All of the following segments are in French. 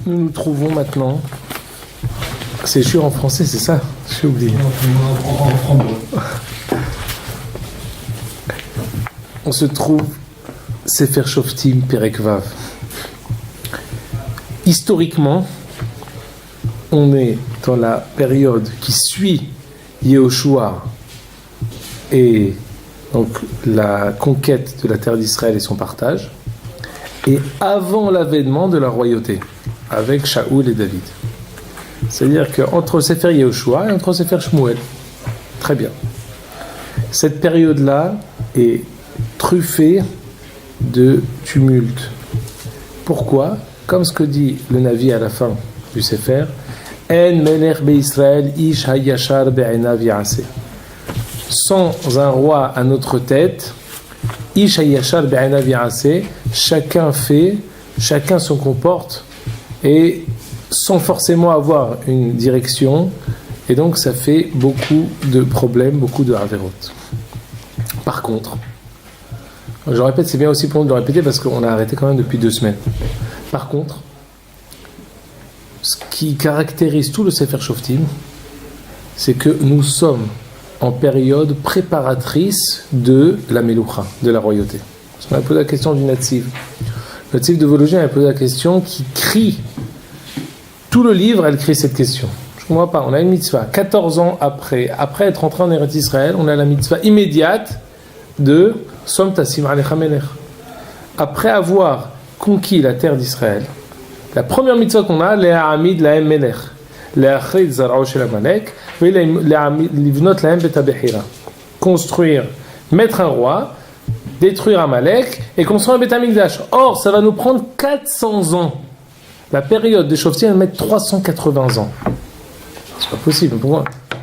Nous nous trouvons maintenant. C'est sûr en français, c'est ça? J'ai oublié. On se trouve Sefer Shoftim Perek Vav. Historiquement, on est dans la période qui suit Yehoshua et donc la conquête de la terre d'Israël et son partage, et avant l'avènement de la royauté avec Shaoul et David. C'est-à-dire qu'entre Sefer Yehoshua et entre Sefer Shmuel. Très bien. Cette période-là est truffée de tumulte. Pourquoi? Comme ce que dit le Navi à la fin du Sefer, En melech be'Israël ish hayashar be'enav ya'aseh. Sans un roi à notre tête, ish hayashar be'enav ya'aseh, chacun se comporte et sans forcément avoir une direction, et donc ça fait beaucoup de problèmes, beaucoup de avérotes. Par contre, je répète, c'est bien aussi pour nous de le répéter parce qu'on a arrêté quand même depuis 2 semaines. Par contre, ce qui caractérise tout le Sefer Shoftim, c'est que nous sommes en période préparatrice de la Meloucha, de la royauté. Parce qu'on a posé la question du Natziv. Le Natziv de Vologine a posé la question qui crie. Tout le livre, elle crie cette question. Je ne comprends pas. On a une mitzvah. 14 ans après être entré en Eretz Israël, on a la mitzvah immédiate de Som Tassim Alecha Melech. Après avoir conquis la terre d'Israël, la première mitzvah qu'on a, Le'amid Lahem Melech, Le'achrid Zarao Shel Amalek, Livnot Lahem Bet HaBechira. Construire, mettre un roi, détruire Amalek et construire un Bet HaMikdash. Or, ça va nous prendre 400 ans. La période des Shoftim va mettre 380 ans. C'est pas possible. Pourquoi?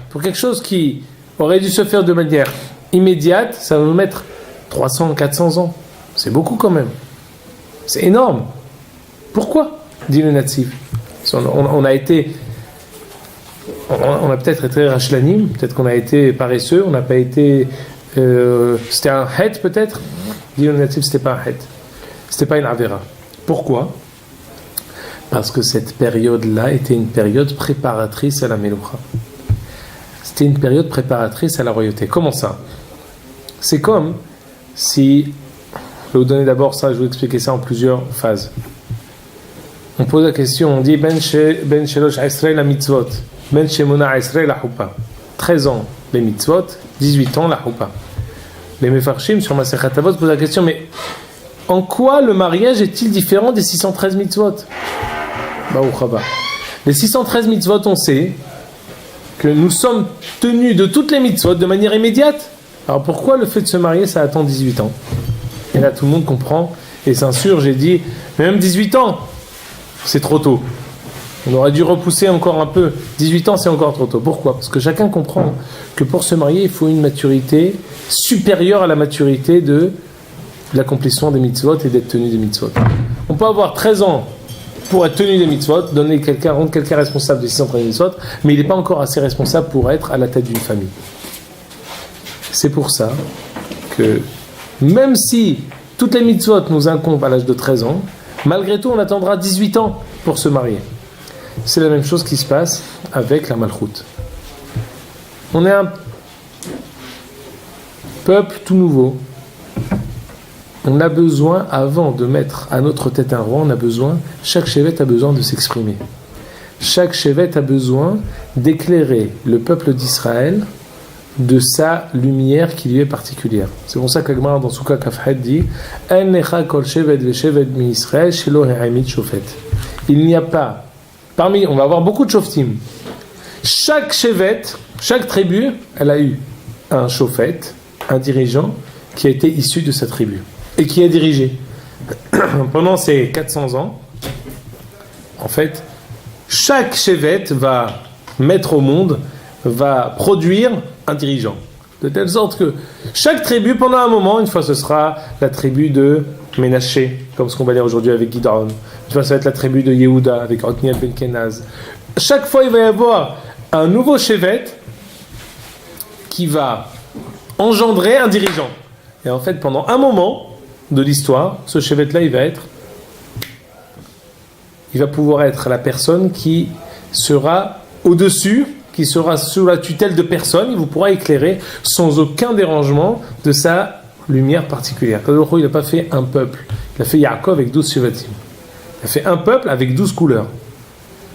Pour quelque chose qui aurait dû se faire de manière immédiate, ça va nous mettre 300, 400 ans. C'est beaucoup quand même. C'est énorme. Pourquoi? Dit le Natziv. On a peut-être été rachlanim, peut-être qu'on a été paresseux, on n'a pas été. C'était un het peut-être. Dit le Natziv, c'était pas un het. C'était pas une avera. Pourquoi? Parce que cette période-là était une période préparatrice à la Meloucha. C'était une période préparatrice à la royauté. Comment ça? C'est comme si... Je vais vous donner d'abord ça, je vais vous expliquer ça en plusieurs phases. On pose la question, on dit Ben Shelosh Israël la mitzvot, Ben Shemona Israël la choupa. 13 ans les mitzvot, 18 ans la choupa. Les Mefarshim sur Masechet Avot posent la question, mais en quoi le mariage est-il différent des 613 mitzvot? Les 613 mitzvot, on sait que nous sommes tenus de toutes les mitzvot de manière immédiate. Alors pourquoi le fait de se marier, ça attend 18 ans? Et là, tout le monde comprend et s'insurge et dit, mais même 18 ans, c'est trop tôt. On aurait dû repousser encore un peu. 18 ans, c'est encore trop tôt. Pourquoi? Parce que chacun comprend que pour se marier, il faut une maturité supérieure à la maturité de l'accomplissement des mitzvot et d'être tenu des mitzvot. On peut avoir 13 ans pour être tenu des mitzvot, rendre quelqu'un responsable des 613 mitzvot, mais il n'est pas encore assez responsable pour être à la tête d'une famille. C'est pour ça que même si toutes les mitzvot nous incombent à l'âge de 13 ans, malgré tout on attendra 18 ans pour se marier. C'est la même chose qui se passe avec la Malchut. On est un peuple tout nouveau. On a besoin, avant de mettre à notre tête un roi, chaque chevet a besoin de s'exprimer. Chaque chevet a besoin d'éclairer le peuple d'Israël de sa lumière qui lui est particulière. C'est pour ça qu'Agmar dans Souka Kafhet dit El necha kol shevet veshevet mi Israël shelo ha'amid shofet. Il n'y a pas, on va avoir beaucoup de shoftim. Chaque chevet, chaque tribu, elle a eu un shofet, un dirigeant qui a été issu de sa tribu et qui a dirigé. Pendant ces 400 ans, en fait, chaque chevet va mettre au monde, va produire un dirigeant. De telle sorte que chaque tribu, pendant un moment, une fois ce sera la tribu de Ménaché, comme ce qu'on va lire aujourd'hui avec Gid'on. Une fois ça va être la tribu de Yehuda avec Otniel ben Kenaz. Chaque fois il va y avoir un nouveau chevet qui va engendrer un dirigeant. Et en fait, pendant un moment de l'histoire, ce chevet-là, il va être il va pouvoir être la personne qui sera au-dessus, qui sera sous la tutelle de personne, il vous pourra éclairer sans aucun dérangement de sa lumière particulière. Il n'a pas fait un peuple, il a fait Yaakov avec 12 Shevatim. Il a fait un peuple avec 12 couleurs.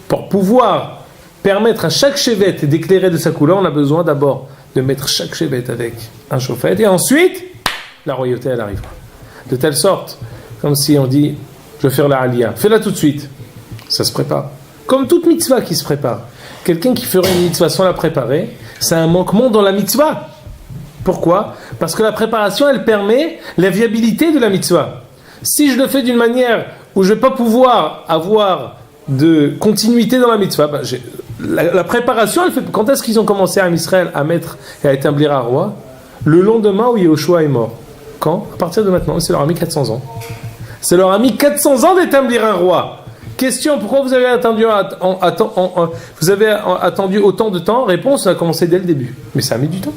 Pour pouvoir permettre à chaque Shevet d'éclairer de sa couleur, on a besoin d'abord de mettre chaque Shevet avec un chauffet, et ensuite, la royauté, elle arrivera. De telle sorte, comme si on dit, je vais faire la Aliyah, fais-la tout de suite. Ça se prépare. Comme toute mitzvah qui se prépare. Quelqu'un qui ferait une mitzvah sans la préparer, c'est un manquement dans la mitzvah. Pourquoi ? Parce que la préparation, elle permet la viabilité de la mitzvah. Si je le fais d'une manière où je ne vais pas pouvoir avoir de continuité dans la mitzvah, la préparation, elle fait. Quand est-ce qu'ils ont commencé à Israël à mettre et à établir un roi ? Le lendemain où Yehoshua est mort. Quand ? À partir de maintenant. Ça leur a mis 400 ans. Ça leur a mis 400 ans d'établir un roi. Question, pourquoi vous avez attendu autant de temps ? Réponse, ça a commencé dès le début. Mais ça a mis du temps.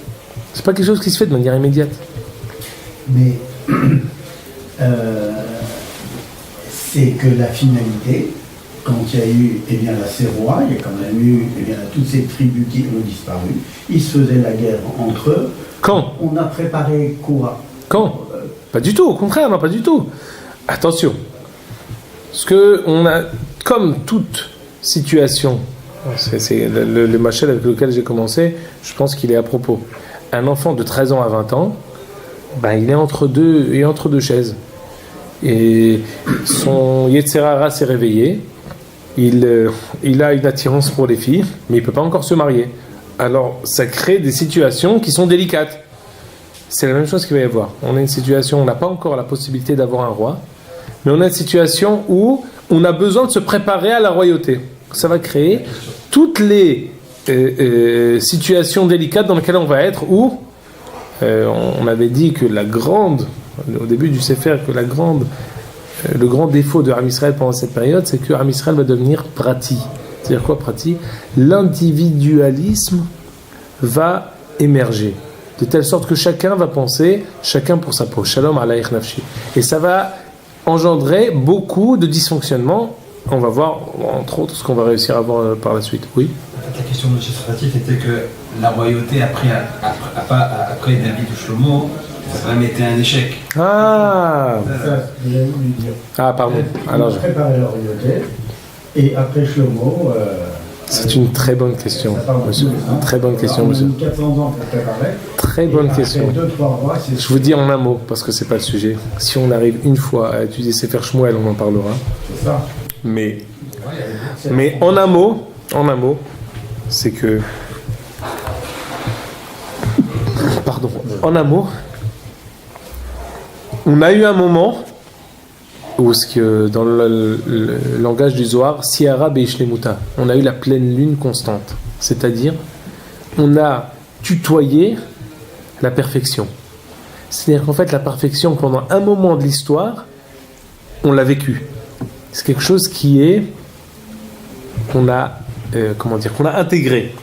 C'est pas quelque chose qui se fait de manière immédiate. Mais c'est que la finalité, quand il y a eu là, ces rois, il y a quand même eu toutes ces tribus qui ont disparu, ils se faisaient la guerre entre eux. Quand ? On a préparé quoi ? Quand ? Pas du tout, au contraire, non, pas du tout. Attention. Parce que on a, comme toute situation, c'est le machel avec lequel j'ai commencé, je pense qu'il est à propos. Un enfant de 13 ans à 20 ans, il est entre deux chaises. Et son Yetzerara s'est réveillé, il a une attirance pour les filles, mais il ne peut pas encore se marier. Alors, ça crée des situations qui sont délicates. C'est la même chose qu'il va y avoir. On a une situation où on n'a pas encore la possibilité d'avoir un roi, mais on a une situation où on a besoin de se préparer à la royauté. Ça va créer toutes les situations délicates dans lesquelles on va être, où on avait dit que au début du Sefer, que le grand défaut de Am Israël pendant cette période, c'est que Am Israël va devenir prati. C'est-à-dire quoi prati ? L'individualisme va émerger. De telle sorte que chacun va penser, chacun pour sa peau. Shalom alayhi nafshi. Et ça va engendrer beaucoup de dysfonctionnements. On va voir, entre autres, ce qu'on va réussir à voir par la suite. Oui. La question de M. Sratif était que la royauté, après David ou Shlomo, ça a quand même été un échec. Ah pardon. Alors, ils ont préparé la royauté, et après Shlomo... c'est une très bonne question, monsieur. Très bonne question, monsieur. 400 ans pour préparer. Très bonne question. 2-3 mois, je vous dis en un mot, parce que c'est pas le sujet. Si on arrive une fois à étudier Sefer Shmuel, on en parlera. C'est ça. Mais en un mot, c'est que... Pardon. En un mot, on a eu un moment où, dans le langage du Zohar, Siara Beishlemuta, on a eu la pleine lune constante. C'est-à-dire, on a tutoyé la perfection. C'est-à-dire qu'en fait, la perfection, pendant un moment de l'histoire, on l'a vécue. C'est quelque chose qu'on a intégré.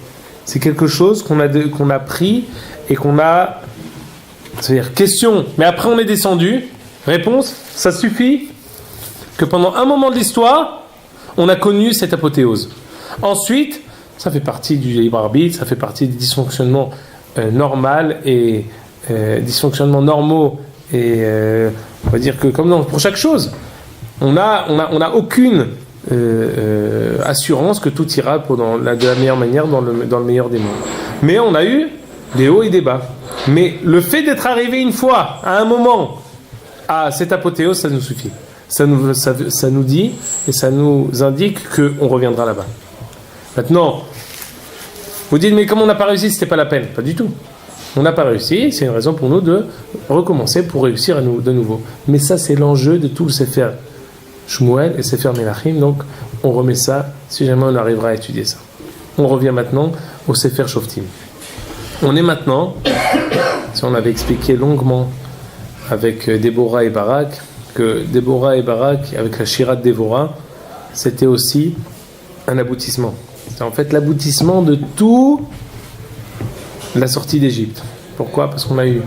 C'est quelque chose qu'on a pris et qu'on a... C'est-à-dire, question, mais après on est descendu. Réponse, ça suffit que pendant un moment de l'histoire, on a connu cette apothéose. Ensuite, ça fait partie du libre arbitre, ça fait partie des dysfonctionnements dysfonctionnements normaux, et on va dire que comme pour chaque chose, on n'a aucune assurance que tout ira de la meilleure manière dans le meilleur des mondes. Mais on a eu des hauts et des bas. Mais le fait d'être arrivé une fois, à un moment, à cette apothéose, ça nous suffit. Ça nous dit et ça nous indique qu'on reviendra là-bas. Maintenant, vous dites, mais comme on n'a pas réussi, c'était pas la peine. Pas du tout. On n'a pas réussi, c'est une raison pour nous de recommencer pour réussir de nouveau. Mais ça, c'est l'enjeu de tout le Sefer Shmuel et Sefer Melachim. Donc, on remet ça, si jamais on arrivera à étudier ça. On revient maintenant au Sefer Shoftim. On est maintenant, si on avait expliqué longuement avec Déborah et Barak, que Déborah et Barak, avec la Shira de Déborah, c'était aussi un aboutissement. C'est en fait l'aboutissement de tout la sortie d'Égypte. Pourquoi ? Parce qu'on a eu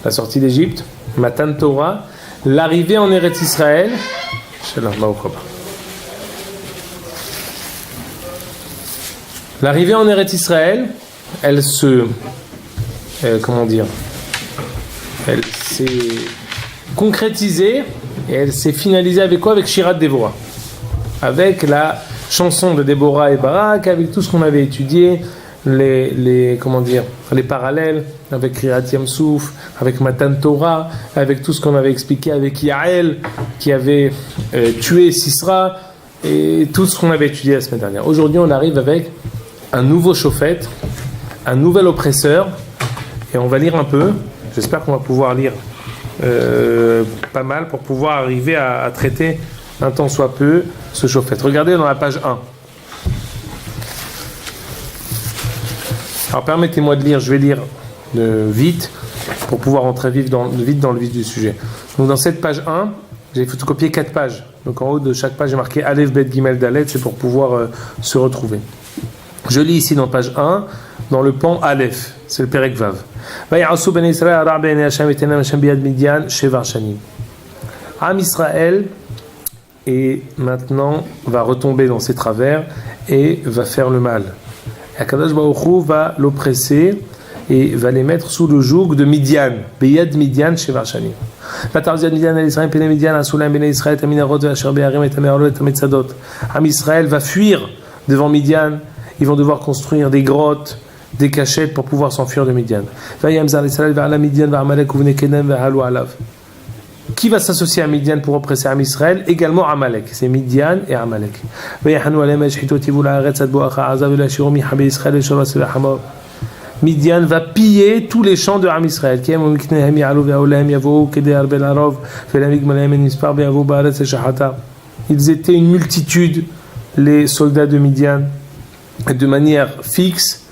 la sortie d'Égypte, Matan Torah, l'arrivée en Eretz Israël, L'arrivée en Eretz Israël, elle se... comment dire, elle s'est concrétisée et elle s'est finalisée avec quoi? Avec Shirat Devorah, avec la chanson de Déborah et Barak, avec tout ce qu'on avait étudié, les parallèles avec Kriyat Yamsouf, avec Matan Torah, avec tout ce qu'on avait expliqué avec Yael qui avait tué Sisra et tout ce qu'on avait étudié la semaine dernière. Aujourd'hui, on arrive avec un nouveau chauffette, un nouvel oppresseur. Et on va lire un peu, j'espère qu'on va pouvoir lire pas mal pour pouvoir arriver à traiter un tant soit peu ce chauffette. Regardez dans la page 1. Alors permettez-moi de lire, je vais lire vite pour pouvoir entrer vite dans le vif du sujet. Donc dans cette page 1, j'ai photocopié 4 pages. Donc en haut de chaque page, j'ai marqué Aleph, Bet, Gimel, Dalet, c'est pour pouvoir se retrouver. Je lis ici dans page 1, dans le pan Aleph, c'est le Perek Vav. Am Israël et maintenant va retomber dans ses travers et va faire le mal. Akadosh Baruch Hu va l'oppresser et va les mettre sous le joug de Midian, Beyad Midian Shevar Shanim. Am Israël va fuir devant Midian, ils vont devoir construire des grottes, des cachettes pour pouvoir s'enfuir de Midian. Qui va s'associer à Midian pour oppresser Am Israël? Également Amalek. C'est Midian et Amalek. Midian va piller tous les champs de Am Israël. Ils étaient une multitude, les soldats de Midian, et de manière fixe,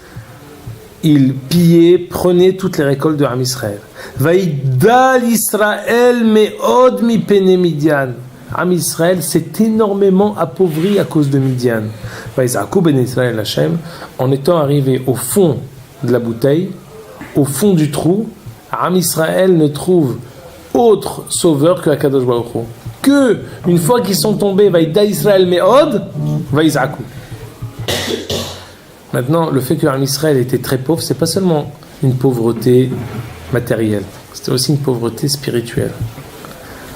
ils pillaient, prenaient toutes les récoltes de Am Israël. Vaïdal Israël me'od mi pene Midian. Am Israël s'est énormément appauvri à cause de Midian. Vaïzakou ben Israël Hashem, en étant arrivé au fond de la bouteille, au fond du trou, Am Israël ne trouve autre sauveur que Akadosh Baruch Hu. Que une fois qu'ils sont tombés, Vaïdal Israël me'od, Vaïzakou. Maintenant, le fait que Am Israël était très pauvre, c'est pas seulement une pauvreté matérielle, c'était aussi une pauvreté spirituelle.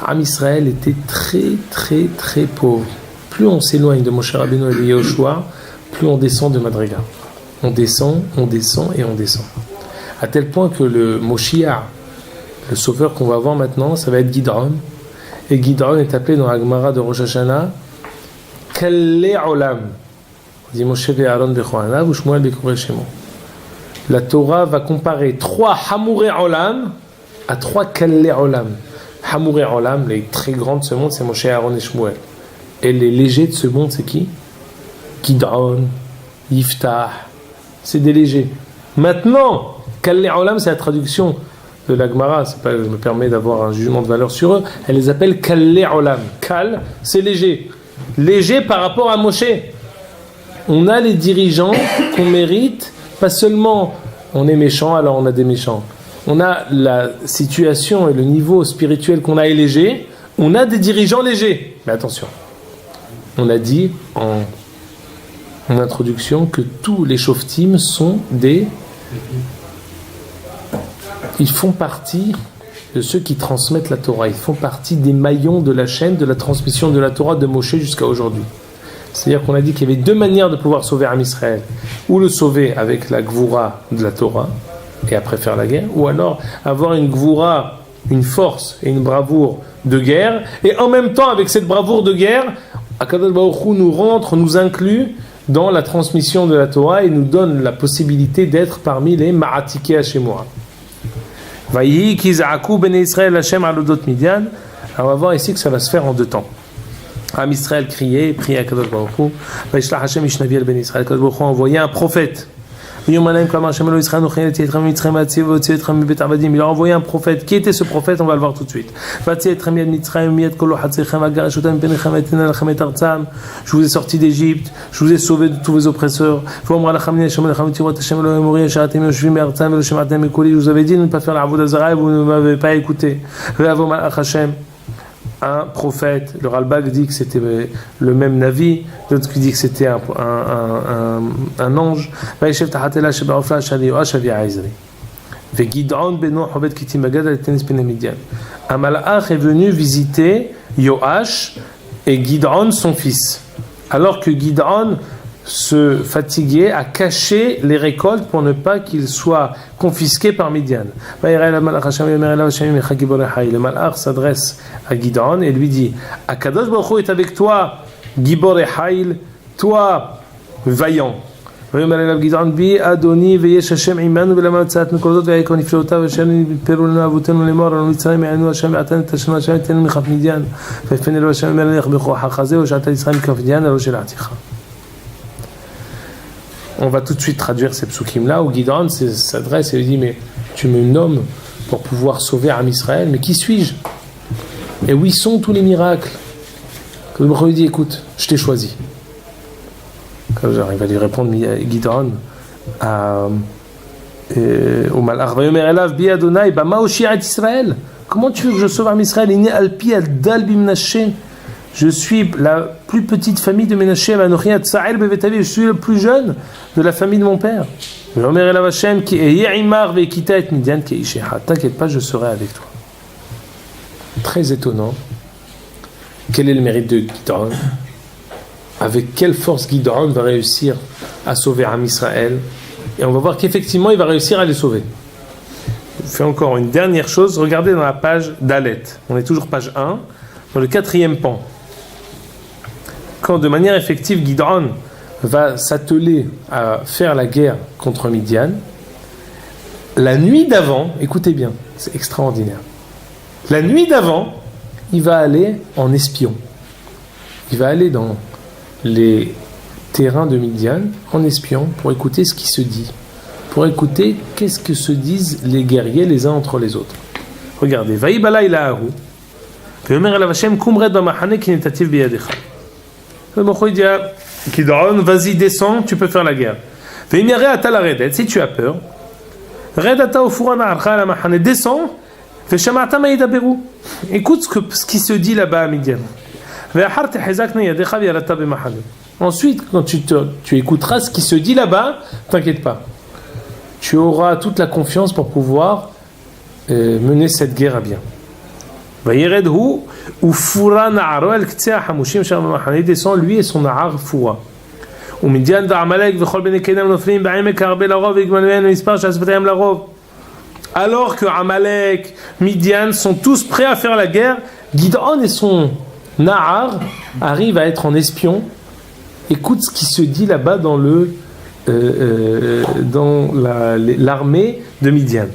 Am Israël était très très très pauvre. Plus on s'éloigne de Moshe Rabbeinu et de Yehoshua, plus on descend de Madriga. On descend et on descend. À tel point que le Moshiach, le sauveur qu'on va voir maintenant, ça va être Gidron. Et Gidron est appelé dans la Gemara de Rosh Hashanah Kallei Olam. Dit Moshe ve'Aaron bechoanav ou Shmuel bekoreh shemo. La Torah va comparer 3 Hamourei Olam à 3 Kallei Olam. Hamourei Olam, les très grands de ce monde, c'est Moshe, Aaron et Shmuel. Et les légers de ce monde, c'est qui? Gidron, Yiftah, c'est des légers. Maintenant, Kallei Olam, c'est la traduction de la Gemara, c'est pas, je me permets d'avoir un jugement de valeur sur eux, elle les appelle Kallei Olam. Kal, c'est léger. Léger par rapport à Moshe. On a les dirigeants qu'on mérite, pas seulement on est méchant, alors on a des méchants. On a la situation et le niveau spirituel qu'on a est léger, on a des dirigeants légers. Mais attention, on a dit en introduction que tous les shoftim sont des... Ils font partie de ceux qui transmettent la Torah, ils font partie des maillons de la chaîne de la transmission de la Torah de Moshe jusqu'à aujourd'hui. C'est-à-dire qu'on a dit qu'il y avait 2 manières de pouvoir sauver Am Israël. Ou le sauver avec la gvoura de la Torah, et après faire la guerre, ou alors avoir une gvoura, une force et une bravoure de guerre, et en même temps, avec cette bravoure de guerre, Akadosh Baruch Hu nous rentre, nous inclut dans la transmission de la Torah et nous donne la possibilité d'être parmi les Ma'atikei Hashemora. Vayi kiza'aku ben Israël Hashem alodot Midian. On va voir ici que ça va se faire en 2 temps. Am Israël criait, priait à Kadosh Baruch Hu. Vaishlach Hashem Ishnaviel ben Israël. Kadosh Baruch Hu a envoyé un prophète. Il a envoyé un prophète. Qui était ce prophète? On va le voir tout de suite. Je vous ai sorti d'Égypte, je vous ai sauvé de tous vos oppresseurs. Je vous avais dit de ne pas faire la avodah zara et vous ne m'avez pas écouté. un prophète. Le Ralbag dit que c'était le même Navi, d'autres qui disent que c'était un ange. Un malach est venu visiter Yoash et Gid'on son fils, alors que Gid'on se fatiguait à cacher les récoltes pour ne pas qu'ils soient confisqués par Midian. Le malach s'adresse à Gid'on et lui dit: Akadosh Baruch Hu est avec toi, Gibor et Haïl, toi vaillant. Gid'on Adoni veyesh Hashem imanu velama tzat mekolot ve'ayikon niflotav Hashem peru lanu avotenu lemor anu mitzrayim ya'anu Hashem atan et Hashem Hashem yitenu michaf Midian ve'yifenu elo Hashem melech bechoach hazeh u'shat Yisrael mikaf Midian elo shel aticha. On va tout de suite traduire ces psukim-là, où Gid'on s'adresse et lui dit: mais tu me nommes pour pouvoir sauver Am Israël, mais qui suis-je? Et où sont tous les miracles? Quand le lui dit: écoute, je t'ai choisi. Il va lui répondre Gid'on au malach: Vayomer elav bi Adonai bama oshi'at Israël. Comment tu veux que je sauve Am Israël? Inni alpi al dal bimnashe. Je suis la plus petite famille de Ménaché, je suis le plus jeune de la famille de mon père. T'inquiète pas, je serai avec toi. Très étonnant. Quel est le mérite de Gid'on? Avec quelle force Gid'on va réussir à sauver Am Israël? Et on va voir qu'effectivement il va réussir à les sauver. Je fais encore une dernière chose. Regardez dans la page d'Alet. On est toujours page 1, dans le 4e pan. Quand de manière effective Gid'on va s'atteler à faire la guerre contre Midian, la nuit d'avant, écoutez bien, c'est extraordinaire, la nuit d'avant, il va aller en espion. Il va aller dans les terrains de Midian en espion pour écouter ce qui se dit, pour écouter qu'est-ce que se disent les guerriers les uns entre les autres. Regardez, Vaïbala ila Aru, Veomer elav Hashem kumret b'machane ki netativ biyadecha. Le Mokho dit à Gid'on: vas-y, descends, tu peux faire la guerre. Si tu as peur, descends, écoute ce qui se dit là-bas à Midian. Ensuite, quand tu écouteras ce qui se dit là-bas, t'inquiète pas, tu auras toute la confiance pour pouvoir mener cette guerre à bien. Il descend lui et son na'ar Foura. Alors que Amalek, Midian sont tous prêts à faire la guerre, Gid'on et son na'ar arrivent à être en espion. Écoute ce qui se dit là-bas dans l'armée de Midian.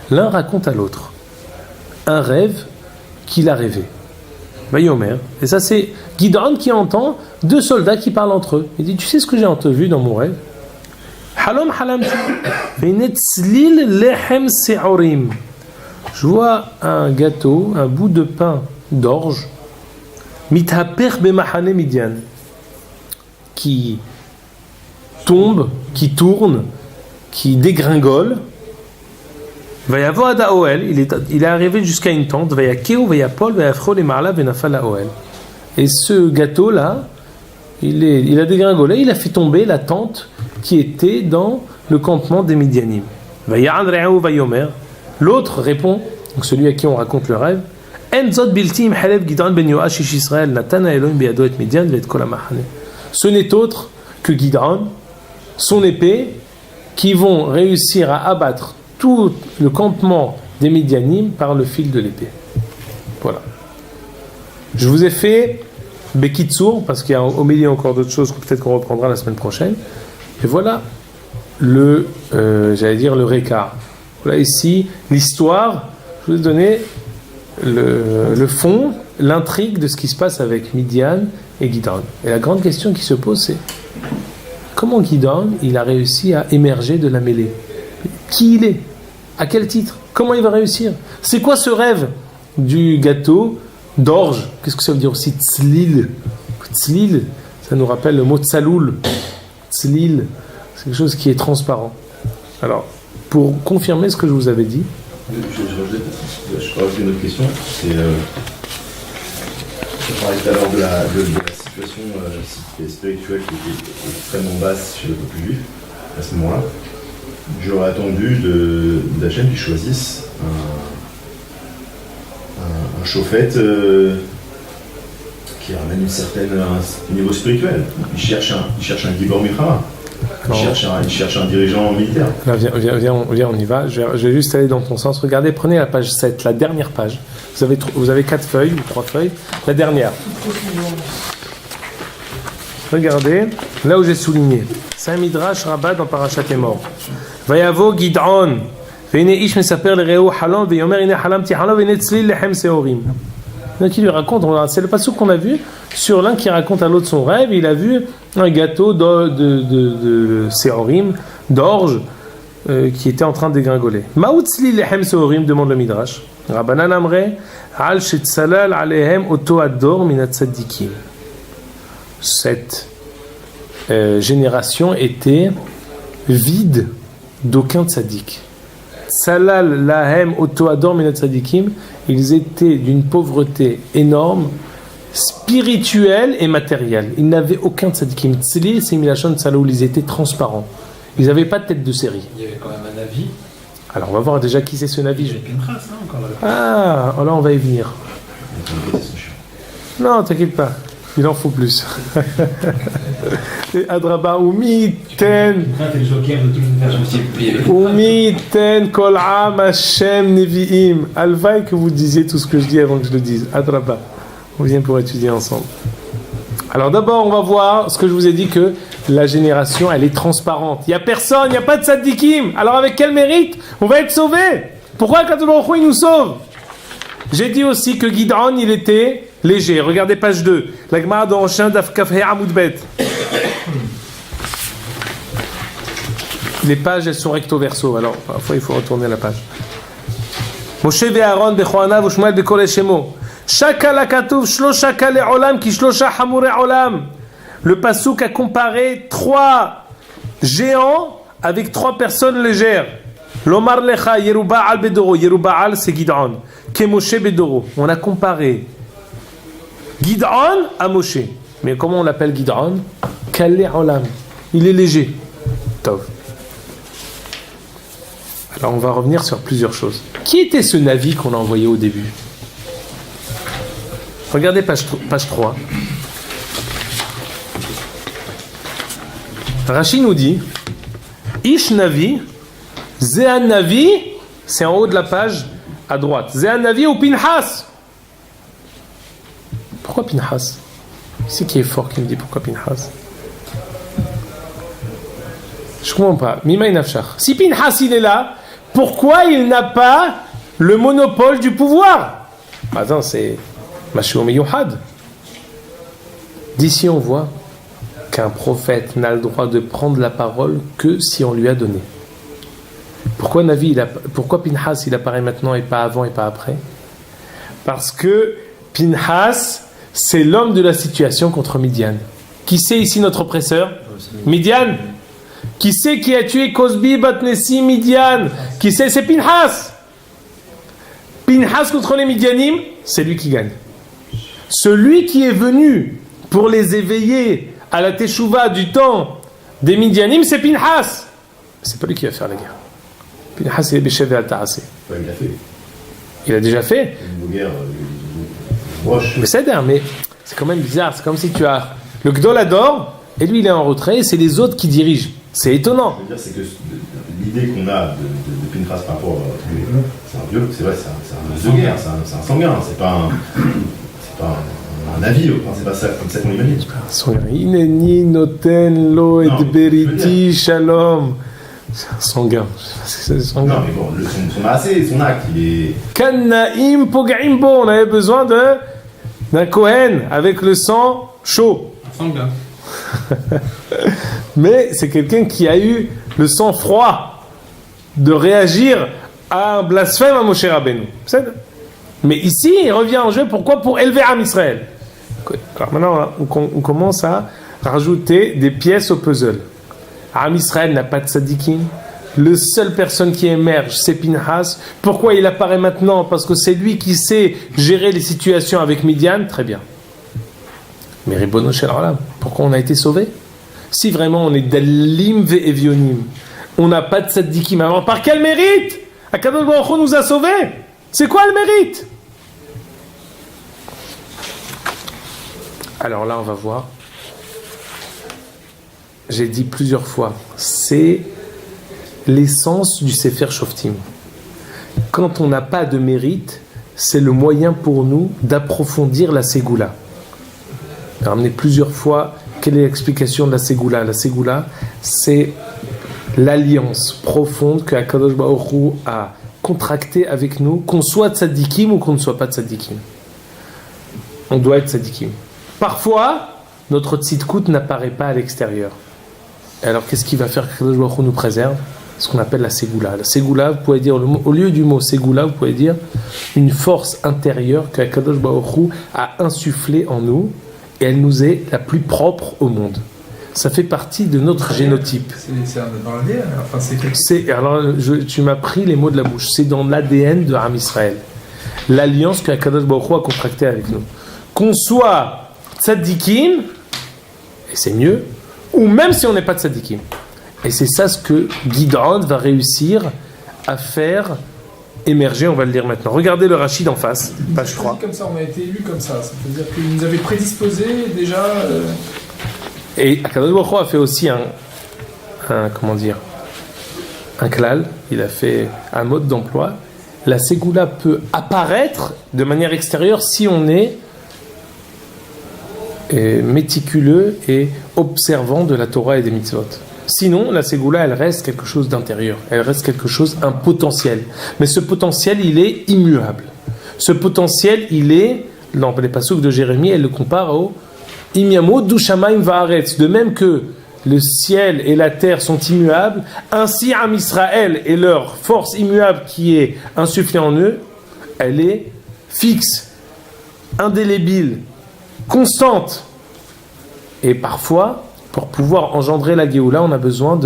L'un raconte à l'autre un rêve qu'il a rêvé. Vayomer. Et ça, c'est Gid'on qui entend deux soldats qui parlent entre eux. Il dit: tu sais ce que j'ai vu dans mon rêve? Halom halamti. Lehem se'orim. Je vois un gâteau, un bout de pain d'orge, mithaper bemahane Midian, qui tombe, qui tourne, qui dégringole. Vayavo ad Aoel, il est arrivé jusqu'à une tente. Vayakeu, vayapol, vayafro les marla venafal Aoel. Et ce gâteau-là, il a dégringolé, il a fait tomber la tente qui était dans le campement des Midianim. Vaya'an re'ahu vayomer. L'autre répond, donc celui à qui on raconte le rêve: En zot biltim halev Gid'on ben Yoash ish Israël natana Elohim be'ado et Midian ve'et kol ha'machane. Ce n'est autre que Gid'on, son épée, qui vont réussir à abattre tout le campement des Midianim par le fil de l'épée. Voilà. Je vous ai fait Bekitsour, parce qu'il y a au milieu encore d'autres choses que peut-être qu'on reprendra la semaine prochaine. Et voilà le récap. Voilà ici l'histoire. Je vous ai donné le fond, l'intrigue de ce qui se passe avec Midian et Gid'on. Et la grande question qui se pose, c'est: comment Gid'on il a réussi à émerger de la mêlée? Qui il est? À quel titre? Comment il va réussir? C'est quoi ce rêve du gâteau d'orge? Qu'est-ce que ça veut dire aussi tzlil? Tzlil, ça nous rappelle le mot tzaloul. Tzlil, c'est quelque chose qui est transparent. Alors, pour confirmer ce que je vous avais dit, Je peux rajouter une autre question. C'est, je parlais tout à l'heure de la situation spirituelle qui était extrêmement basse chez le peuple juif à ce moment-là. J'aurais attendu d'Hachem qui choisisse un chauffette qui ramène un niveau spirituel. Il cherche un Gibor Milchama. Il cherche un dirigeant militaire. Là, viens, on y va. Je vais juste aller dans ton sens. Regardez, prenez la page 7, la dernière page. Vous avez 4 feuilles ou 3 feuilles. La dernière. Regardez, là où j'ai souligné. C'est un midrash rabbin dans Parashat Emor. Vayavo Gid'on. Veine ish mesaper l'reu halom veyomer ine halam ti halom veine tzlil lechem seorim. Donc il lui raconte, c'est le passage qu'on a vu sur l'un qui raconte à l'autre son rêve. Il a vu un gâteau de seorim, d'orge, qui était en train de dégringoler. Ma'ut tzlil lechem seorim, demande le midrash. Rabbanan amre al shetzalal alehem oto ador minat tzadikim. Cette génération était vide d'aucun tzaddik. Salal lahem oto ador minat tzadikim, ils étaient d'une pauvreté énorme, spirituelle et matérielle. Ils n'avaient aucun tzadikim. Tzli, c'est milachon tsaloul, ils étaient transparents. Ils n'avaient pas de tête de série. Il y avait quand même un avis. Alors on va voir déjà qui c'est ce Navi. J'ai une trace, hein, encore là. Ah, alors on va y venir. Non, t'inquiète pas. Il en faut plus. Adraba, Umiten. T'es le joker de tout le faire, je me suis plié. Umiten, Kol Am, Hashem, Nevi'im. Alvaï que vous disiez tout ce que je dis avant que je le dise. Adraba. On vient pour étudier ensemble. Alors d'abord, on va voir ce que je vous ai dit, que la génération, elle est transparente. Il n'y a personne, il n'y a pas de tzadikim. Alors avec quel mérite on va être sauvé? Pourquoi Kadosh Baruch Hu, il nous sauve? J'ai dit aussi que Gid'on, il était léger. Regardez page 2. La Gemara dans Rochain Daf Kafhe Amoud Bet. Les pages, elles sont recto verso. Alors, parfois, il faut retourner la page. Moshe ve'Aaron bechoanav u'Shmuel bekol hashemo. Shaka lakatuv shlosha kale olam ki shlosha hamure olam. Le passouk a comparé 3 géants avec 3 personnes légères. Lomar lecha Yeruba'al bedoro. Yeruba'al, c'est Gid'on. Ke Moshe bedoro. On a comparé Gid'on à Moshe. Mais comment on l'appelle Gid'on? Kale olam. Il est léger. Tov. Alors on va revenir sur plusieurs choses. Qui était ce Navi qu'on a envoyé au début? Regardez page 3. Rashi nous dit Ish Navi, Zehan Navi, c'est en haut de la page à droite. Zehan Navi ou Pinhas? Pourquoi Pinhas? C'est qui est fort qui me dit pourquoi Pinhas? Je ne comprends pas. Mimay Nafshach. Si Pinhas il est là, pourquoi il n'a pas le monopole du pouvoir? Attends, c'est Mashiach Meyouhad. D'ici on voit qu'un prophète n'a le droit de prendre la parole que si on lui a donné. Pourquoi pourquoi Pinhas il apparaît maintenant et pas avant et pas après? Parce que Pinhas, c'est l'homme de la situation contre Midian. Qui c'est ici notre oppresseur? Midian. Qui c'est qui a tué Cosbi, Batnessi, Midian? Qui c'est? C'est Pinhas. Pinhas contre les Midianim, c'est lui qui gagne. Celui qui est venu pour les éveiller à la Teshuvah du temps des Midianim, c'est Pinhas. C'est pas lui qui va faire la guerre. Pinhas, il est Béchev et Al-Ta'asé. Ouais, il l'a fait. Il a déjà fait. Une guerre proche. Mais c'est quand même bizarre. C'est comme si tu as le Gdol Ador et lui il est en retrait et c'est les autres qui dirigent. C'est étonnant. Je veux dire, c'est que l'idée qu'on a de Pinhas par rapport à c'est un vieux, c'est vrai, c'est un de guerre, c'est un sanguin, c'est pas un navire, c'est pas ça comme ça qu'on l'imagine. Ineni noten lo et beriti shalom. C'est un sanguin. Non, mais bon, son assez, son acte, il est. Kanaim pogaim bo. On avait besoin d'un Kohen avec le sang chaud. Un sanguin. Mais c'est quelqu'un qui a eu le sang froid de réagir à un blasphème à Moshe Rabbeinu. Mais ici, il revient en jeu. Pourquoi? Pour élever Am Israël. Alors maintenant, on commence à rajouter des pièces au puzzle. Am Israël n'a pas de tzadikim. le seule personne qui émerge, c'est Pinhas. Pourquoi il apparaît maintenant? Parce que c'est lui qui sait gérer les situations avec Midian. Très bien. Mais Ribono Shel Olam, pourquoi on a été sauvé? Si vraiment on est Dalim ve'Evionim, on n'a pas de tzaddikim, alors par quel mérite Akadosh Baruch Hu nous a sauvés? C'est quoi le mérite? Alors là, on va voir. J'ai dit plusieurs fois, c'est l'essence du Sefer Shoftim. Quand on n'a pas de mérite, c'est le moyen pour nous d'approfondir la Ségoula. J'ai ramené plusieurs fois quelle est l'explication de la Ségoula. La Ségoula, c'est l'alliance profonde que Akadosh Baruch Hu a contractée avec nous, qu'on soit tzadikim ou qu'on ne soit pas tzadikim. On doit être tzadikim. Parfois, notre tzidkout n'apparaît pas à l'extérieur. Et alors, qu'est-ce qui va faire qu'Akadosh Baruch Hu nous préserve? Ce qu'on appelle la Ségoula. La Ségoula, vous pouvez dire, au lieu du mot Ségoula, vous pouvez dire une force intérieure que Akadosh Baruch Hu a insufflée en nous, et elle nous est la plus propre au monde. Ça fait partie de notre génotype. C'est dans l'ADN. Enfin, alors, tu m'as pris les mots de la bouche. C'est dans l'ADN de Am Israël. L'alliance que Akadosh Baruch Hu a contractée avec nous. Qu'on soit tzadikim, et c'est mieux, ou même si on n'est pas tzadikim. Et c'est ça ce que Gid'on va réussir à faire émerger, on va le lire maintenant. Regardez le Rachid en face, page 3. Comme ça, on a été élus comme ça. C'est-à-dire qu'ils nous avaient prédisposés déjà. Et Akadosh Baruch Hu a fait aussi un klal, il a fait un mode d'emploi. La Ségoula peut apparaître de manière extérieure si on est méticuleux et observant de la Torah et des mitzvot. Sinon, la Ségoula, elle reste quelque chose d'intérieur. Elle reste quelque chose, un potentiel. Mais ce potentiel, il est immuable. Ce potentiel, il est, dans les passages de Jérémie, elle le compare au Imyamo Dushamaim Vaaretz. De même que le ciel et la terre sont immuables, ainsi Am Israël et leur force immuable qui est insufflée en eux, elle est fixe, indélébile, constante. Et parfois, pour pouvoir engendrer la Géoula, on a besoin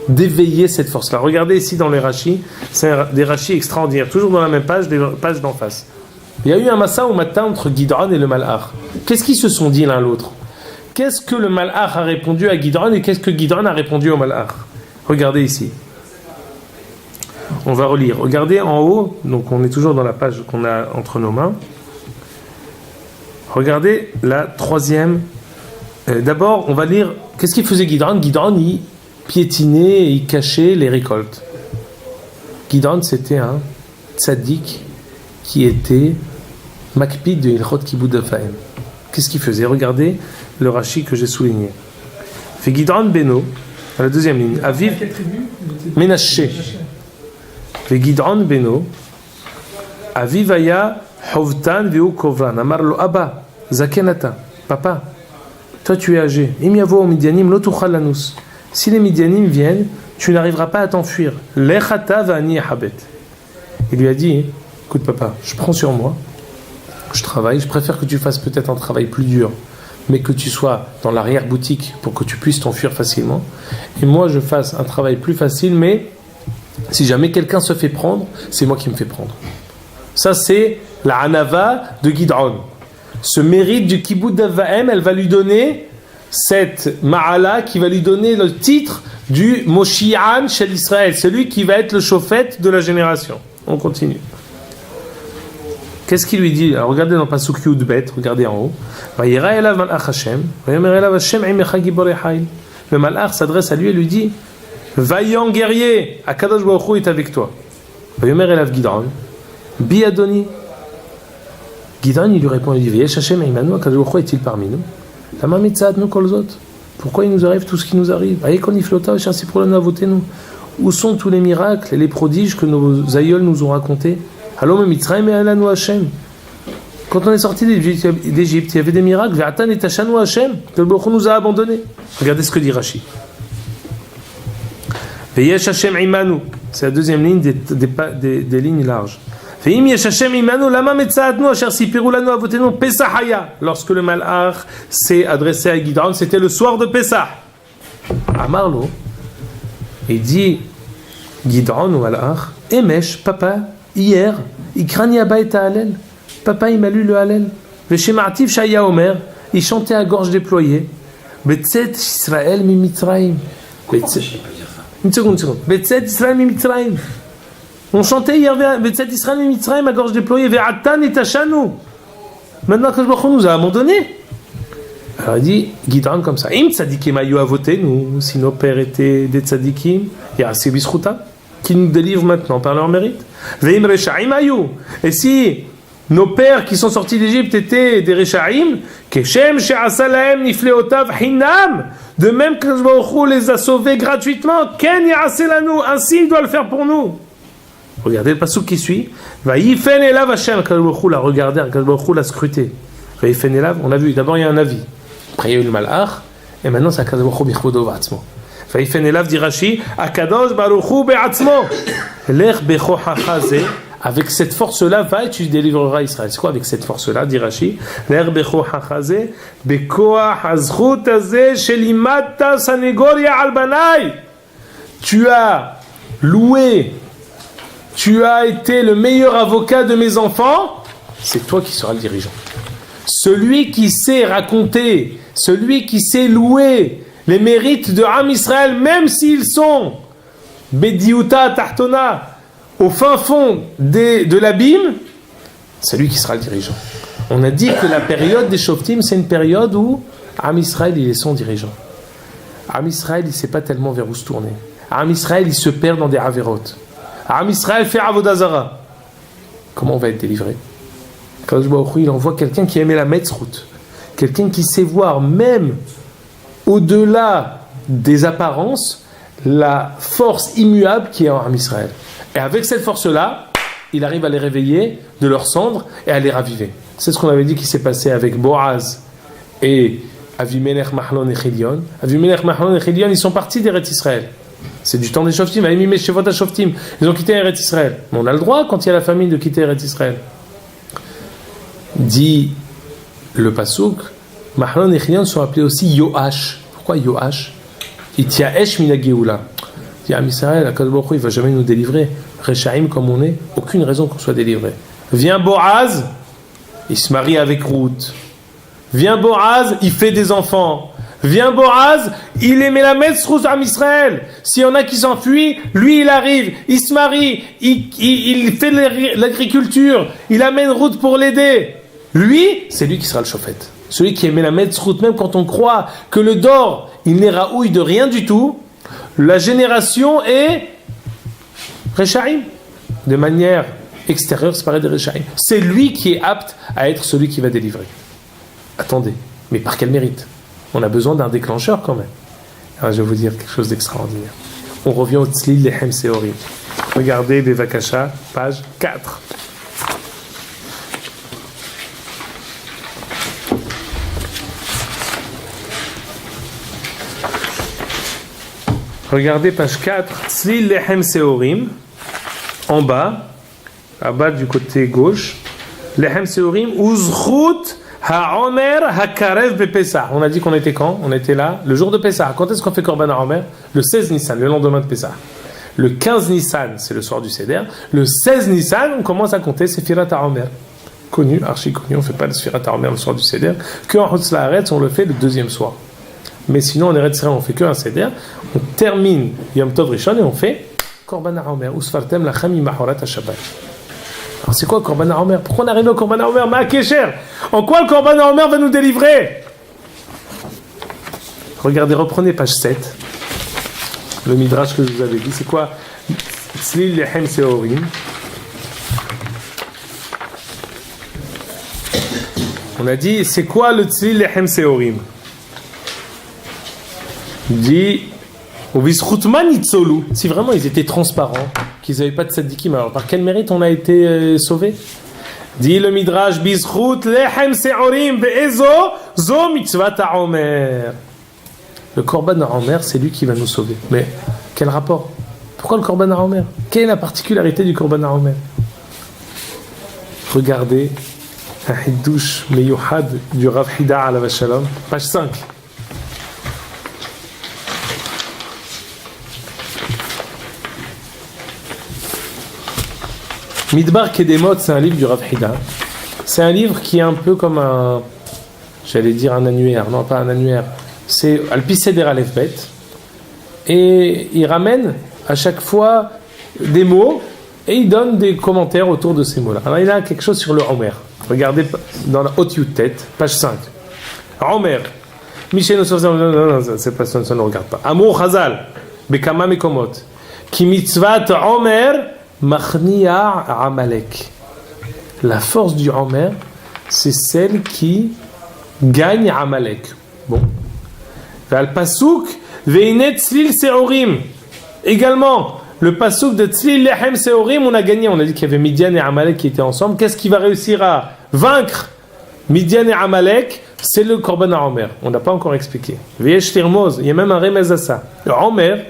d'éveiller cette force-là. Regardez ici dans les rachis, c'est des rachis extraordinaires, toujours dans la même page, des pages d'en face. Il y a eu un massa au matin entre Gid'on et le Malach. Qu'est-ce qu'ils se sont dit l'un l'autre? Qu'est-ce que le Malach a répondu à Gid'on et qu'est-ce que Gid'on a répondu au Malach? Regardez ici. On va relire. Regardez en haut, donc on est toujours dans la page qu'on a entre nos mains. Regardez la troisième. D'abord, on va lire. Qu'est-ce qu'il faisait Gid'on? Gid'on, il piétinait et il cachait les récoltes. Gid'on, c'était un tzaddik qui était makpid de Ilchot Kibud Afaim. Qu'est-ce qu'il faisait? Regardez le Rashi que j'ai souligné. Fait Gid'on Beno, à la deuxième ligne. Aviv Menaché. Fait Gid'on Beno. Aviv Aya Hovtan Veu Kovran. Amar lo Abba, Zakenata. Papa, toi tu es âgé. Im yavo au Midianim lo tuchal lanus. Si les Midianim viennent, tu n'arriveras pas à t'enfuir. Lechata va'ani habet. Il lui a dit, écoute papa, je prends sur moi, je travaille, je préfère que tu fasses peut-être un travail plus dur, mais que tu sois dans l'arrière-boutique pour que tu puisses t'enfuir facilement. Et moi je fasse un travail plus facile, mais si jamais quelqu'un se fait prendre, c'est moi qui me fais prendre. Ça c'est la Hanava de Gid'on. Ce mérite du Kibud Avaim, elle va lui donner cette Ma'ala qui va lui donner le titre du Moshi'an chez l'Israël, celui qui va être le chauffette de la génération. On continue. Qu'est-ce qu'il lui dit? Alors, regardez dans Pasuk Yud Bet, regardez en haut. Le malach s'adresse à lui et lui dit, vaillant guerrier, Akadosh Baruch Hu est avec toi. Vayomer elav Gid'on, bi Adoni. Gid'on, il lui répond, il dit, Veyesh Hashem imanu, Akadosh Baruch Hu est-il parmi nous? Lama mitzadnu kol zot. Pourquoi il nous arrive tout ce qui nous arrive? Ayekon iflota v'sharsi pour nous. Où sont tous les miracles et les prodiges que nos aïeuls nous ont racontés? Allons Mitzrayim et Alanu Hashem. Quand on est sorti d'Égypte, il y avait des miracles. Ve'atan et Tashanu Hashem. Que le Baruch Hu nous a abandonnés. Regardez ce que dit Rashi. Veyesh Hashem imanu. C'est la deuxième ligne des lignes larges. Ve'im yesh Hashem imanu lama metzaadnu asher sipiru lanu avotenu Pesach haya. Lorsque le malach s'est adressé à Gid'on, c'était le soir de Pesach. Amarlo, il dit Gidron ou Al-Akh, Emesh, papa, hier, Ikrani Abba et Hallel. Papa, il m'a lu le Hallel. Veshema'ativ Shaya Omer, il chantait à gorge déployée. Betzet Israël mi Mitzrayim. Une seconde. Betzet Israël mi Mitzrayim. On chantait hier Betzet Israël mi Mitzrayim à gorge déployée. Ve'atan et Tashanu. Maintenant que Baruch nous a abandonnés. Alors il dit, Gidron comme ça. Im tzadikim ayu a voté, nous, si nos pères étaient des tzadikim, ya'aseh b'zchuta, qui nous délivrent maintenant par leur mérite. Ve'im resha'im ayu. Et si nos pères qui sont sortis d'Égypte étaient des resha'im, keshem she'asa lahem nifleotav hinam, de même que Baruch Hu les a sauvés gratuitement, ken ya'aseh lanu, ainsi il doit le faire pour nous. Regardez le passouk qui suit. Vayifen elav Hashem, Baruch Hu l'a regardé, Baruch Hu l'a scruté. Vayifen elav, on a vu, d'abord il y a un avis. Après il y a eu le malach, et maintenant c'est Akadosh Baruch Hu bichvodo v'atzmo. Vayifen elav dit Rashi, Akadosh Baruch Hu be'atzmo. Lech bechochacha ze, avec cette force-là, va et tu délivreras Israël. C'est quoi avec cette force-là, dit Rashi? Lech bechochacha ze, bekoach hazchut ze, shelimatta sanegoria al banai. Tu as loué, tu as été le meilleur avocat de mes enfants, c'est toi qui seras le dirigeant. Celui qui sait raconter, celui qui sait louer les mérites de Am Israël, même s'ils sont Bediuta Tahtona, au fin fond de l'abîme, c'est lui qui sera le dirigeant. On a dit que la période des Shoftim, c'est une période où Am Israël, il est son dirigeant. Am Israël, il ne sait pas tellement vers où se tourner. Am Israël, il se perd dans des Averot. Am Israël fait Avodazara. Comment on va être délivré? Kadosh Baruch Hu, il envoie quelqu'un qui aimait la Metzrout, quelqu'un qui sait voir même au-delà des apparences la force immuable qui est en Am Israël. Et avec cette force-là, il arrive à les réveiller de leurs cendres et à les raviver. C'est ce qu'on avait dit qui s'est passé avec Boaz et Avimelech, Mahlon et Chilion. Avimelech, Mahlon et Chilion, ils sont partis d'Eretz Israël. C'est du temps des Shoftim. Ils ont quitté Eretz Israël. Mais on a le droit, quand il y a la famine, de quitter Eretz Israël. Dit le Passouk, Mahlon et Chilion sont appelés aussi Yoash. Pourquoi Yoash? Itiaesh mina Geoula. Dit Am Israël, Akadosh Baruch Hu, il ne va jamais nous délivrer. Rechaim comme on est, aucune raison qu'on soit délivré. Vient Boaz, il se marie avec Ruth. Vient Boaz, il fait des enfants. Vient Boaz, il est Melamed Srouz Am Israël. S'il y en a qui s'enfuient, lui il arrive, il se marie, il fait l'agriculture, il amène Ruth pour l'aider. Lui, c'est lui qui sera le chauffet. Celui qui est Melamed Srouz, même quand on croit que le dor, il n'est raouille de rien du tout, la génération est Rechaim. De manière extérieure, c'est pareil de Rechaim. C'est lui qui est apte à être celui qui va délivrer. Attendez, mais par quel mérite? On a besoin d'un déclencheur quand même. Alors je vais vous dire quelque chose d'extraordinaire. On revient au Tzlil Lechem Seorim. Regardez Bevakasha, page 4. Regardez page 4, Tzlil Lechem Seorim, en bas du côté gauche, Lechem Seorim, Uzchut Ha'omer Hakarev Bepesach. On a dit qu'on était quand? On était là, le jour de Pessah. Quand est-ce qu'on fait Korban HaOmer? Le 16 Nissan, le lendemain de Pessah. Le 15 Nissan, c'est le soir du Seder. Le 16 Nissan, on commence à compter Sefirat HaOmer. Connu, archi connu, on ne fait pas le Sefirat HaOmer le soir du Seder. Que en Chutz La'aretz, on le fait le deuxième soir. Mais sinon, en Eretz Israël, on fait qu'un Seder. On termine Yom Tov Rishon et on fait Korban HaOmer. Usfartem lachem imahorat HaShabbat. Alors c'est quoi le Korban HaOmer? Pourquoi on arrive au Korban HaOmer? Ma'akesher. En quoi le Korban HaOmer va nous délivrer? Regardez, reprenez page 7. Le midrash que je vous avais dit, c'est quoi? Tzlil Lechem Seorim. On a dit, c'est quoi le Tzlil Lechem Seorim? Il dit, si vraiment ils étaient transparents, qu'ils n'avaient pas de tzadikim, alors par quel mérite on a été sauvés? Dit le Midrash, Bizchut lechem seorim ve'ezo zo mitzvat ha'omer. Le Korban HaOmer, c'est lui qui va nous sauver. Mais quel rapport? Pourquoi le Korban HaOmer? Quelle est la particularité du Korban HaOmer? Regardez un Hiddush Meyuhad du Rav Hida alav Shalom, page 5. Midbar Kedemot, c'est un livre du Rav Hida. C'est un livre qui est un peu comme j'allais dire un annuaire, non pas un annuaire, c'est Al-Pi Seder Aleph Bet, et il ramène à chaque fois des mots, et il donne des commentaires autour de ces mots-là. Alors il a quelque chose sur le Omer. Regardez dans la haute tête, page 5. Omer. Michel, non, c'est pas ça, ne regarde pas. Amour Chazal, Bekama Mekomot. Ki mitzvat Omer, Machnia Amalek. La force du Omer, c'est celle qui gagne Amalek. Bon. Val Pasuk, Veinet Tzlil Seorim. Également, le Pasuk de Tzlil Lechem Seorim, on a gagné. On a dit qu'il y avait Midian et Amalek qui étaient ensemble. Qu'est-ce qui va réussir à vaincre Midian et Amalek? C'est le Korban HaOmer. On n'a pas encore expliqué. Veyesh Tirmoz, il y a même un remez à ça. Le Omer,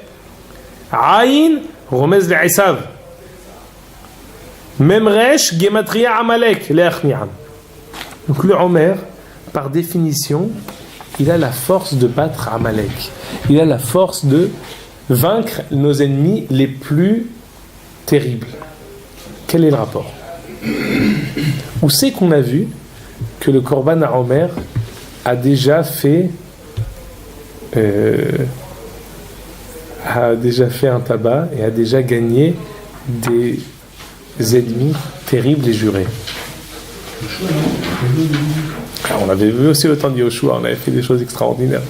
Aïn, remez l'Esav. Memresh, Gematria Amalek, l'Echniam. Donc le Omer, par définition, il a la force de battre Amalek. Il a la force de vaincre nos ennemis les plus terribles. Quel est le rapport? Où c'est qu'on a vu que le Korban HaOmer a déjà fait un tabac et a déjà gagné des ennemis terribles et jurés? Alors, on avait vu aussi au temps de Yoshua, on avait fait des choses extraordinaires.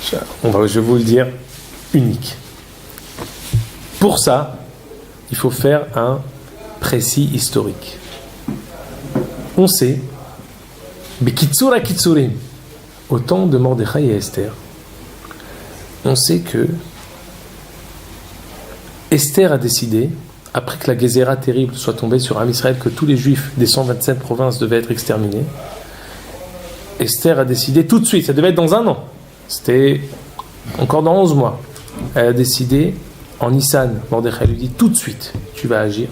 Je vais vous le dire, unique. Pour ça, il faut faire un précis historique. On sait, Bekitsura Kitsurim, au temps de Mordechai et Esther, on sait que Esther a décidé, après que la Gézéra terrible soit tombée sur Am Israël, que tous les Juifs des 127 provinces devaient être exterminés, Esther a décidé tout de suite, ça devait être dans un an, c'était encore dans 11 mois, elle a décidé, en Nissan, Mordechai lui dit tout de suite, tu vas agir,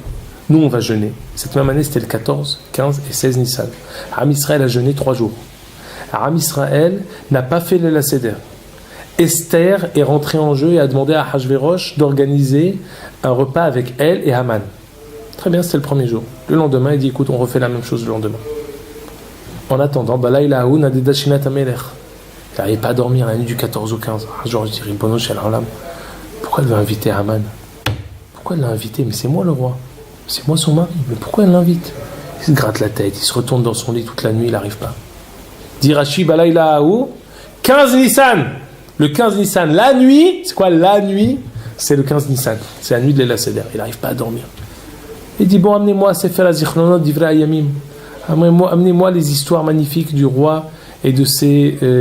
nous on va jeûner. Cette même année c'était le 14, 15 et 16 Nissan. Am Israël a jeûné 3 jours. Am Israël n'a pas fait le Seder. Esther est rentrée en jeu et a demandé à Hachvérosh d'organiser un repas avec elle et Haman. Très bien, c'était le premier jour. Le lendemain, il dit écoute, on refait la même chose le lendemain. En attendant, Balaïlaou Nadedashinat Amelech. Il n'arrivait pas à dormir la nuit du 14 au 15. Genre, je dirais Bono Shel Olam. Pourquoi elle veut inviter Haman? Pourquoi elle l'a invité? Mais c'est moi le roi. C'est moi son mari. Mais pourquoi elle l'invite? Il se gratte la tête, il se retourne dans son lit toute la nuit, il n'arrive pas. Dit Rashi Balaïlaou 15 Nissan. Le 15 Nissan, la nuit, c'est quoi la nuit? C'est le 15 Nissan, c'est la nuit de l'Ela Seder, il n'arrive pas à dormir. Il dit bon, amenez-moi Sefer HaZichlonot Divrei Hayamim, amenez-moi les histoires magnifiques du roi et de